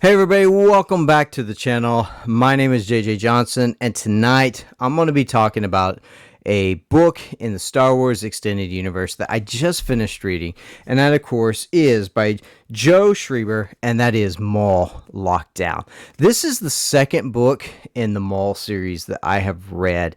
Hey everybody, welcome back to the channel. My name is JJ Johnson, and tonight I'm going to be talking about a book in the Star Wars Extended Universe that I just finished reading, and that of course is by Joe Schreiber, and that is Maul Lockdown. This is the second book in the Maul series that I have read,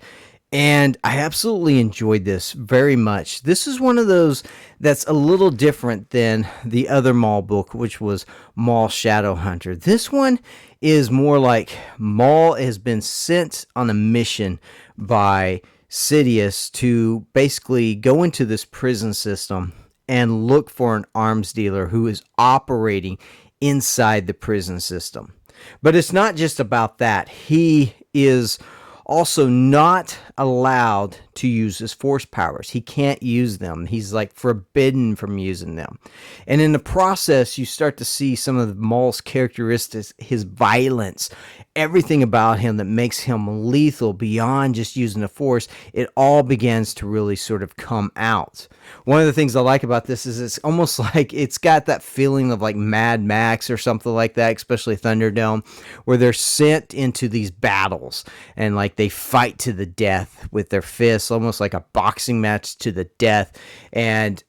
and I absolutely enjoyed this very much. This is one of those that's a little different than the other Maul book, which was Maul Shadowhunter. This one is more like Maul has been sent on a mission by Sidious to basically go into this prison system and look for an arms dealer who is operating inside the prison system. But it's not just about that. He is also not allowed to use his force powers. He can't use them. He's like forbidden from using them. And in the process, you start to see some of Maul's characteristics, his violence, everything about him that makes him lethal beyond just using the force. It all begins to really sort of come out. One of the things I like about this is it's almost like it's got that feeling of like Mad Max or something like that, especially Thunderdome, where they're sent into these battles and like they fight to the death with their fists, almost like a boxing match to the death. And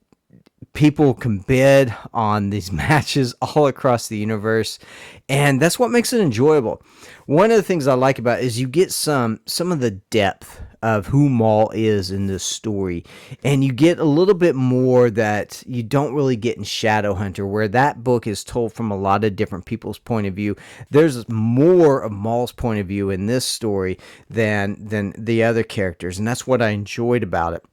people can bid on these matches all across the universe, and that's what makes it enjoyable. One of the things I like about it is you get some of the depth of who Maul is in this story, and you get a little bit more that you don't really get in Shadowhunter, where that book is told from a lot of different people's point of view. There's more of Maul's point of view in this story than the other characters, and that's what I enjoyed about it.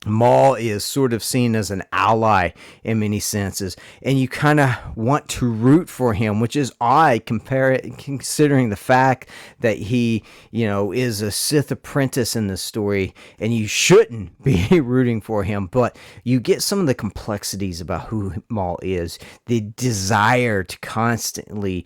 Maul is sort of seen as an ally in many senses, and you kind of want to root for him, which is odd considering the fact that he, is a Sith apprentice in this story, and you shouldn't be rooting for him. But you get some of the complexities about who Maul is, the desire to constantly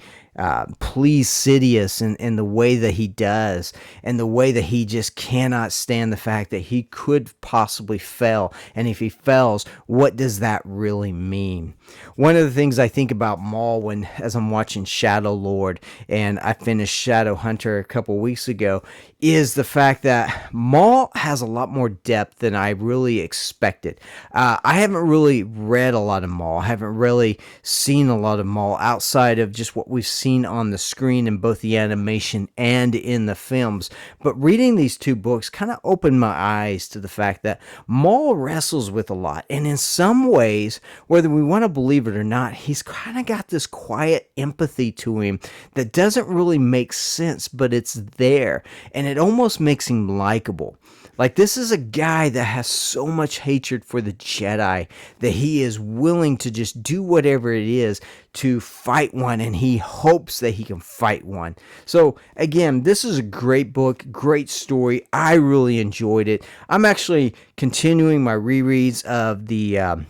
please Sidious in the way that he does, and the way that he just cannot stand the fact that he could possibly fail, and if he fails, what does that really mean? One of the things I think about Maul as I'm watching Shadow Lord, and I finished Shadowhunter a couple weeks ago, is the fact that Maul has a lot more depth than I really expected. I haven't really read a lot of Maul. I haven't really seen a lot of Maul outside of just what we've seen on the screen in both the animation and in the films. But reading these two books kind of opened my eyes to the fact that Maul wrestles with a lot. And in some ways, whether we want to believe it or not, he's kind of got this quiet empathy to him that doesn't really make sense, but it's there. And it almost makes him likable. Like, this is a guy that has so much hatred for the Jedi that he is willing to just do whatever it is to fight one, and he hopes that he can fight one. So again, this is a great book, great story. I really enjoyed it. I'm actually continuing my rereads of the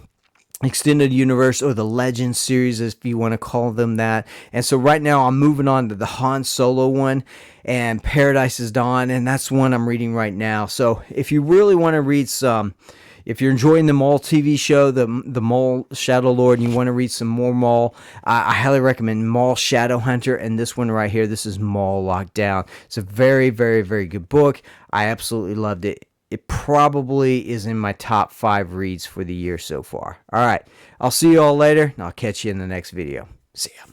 Extended Universe, or the Legends series, if you want to call them that. And so right now I'm moving on to the Han Solo one and Paradise is Dawn, and that's one I'm reading right now. So if you really want to read if you're enjoying the Maul TV show, the Maul Shadow Lord, and you want to read some more Maul, I highly recommend Maul Shadowhunter, and this one right here, this is Maul Lockdown. It's a very, very, very good book. I absolutely loved it. It probably is in my top 5 reads for the year so far. All right, I'll see you all later, and I'll catch you in the next video. See ya.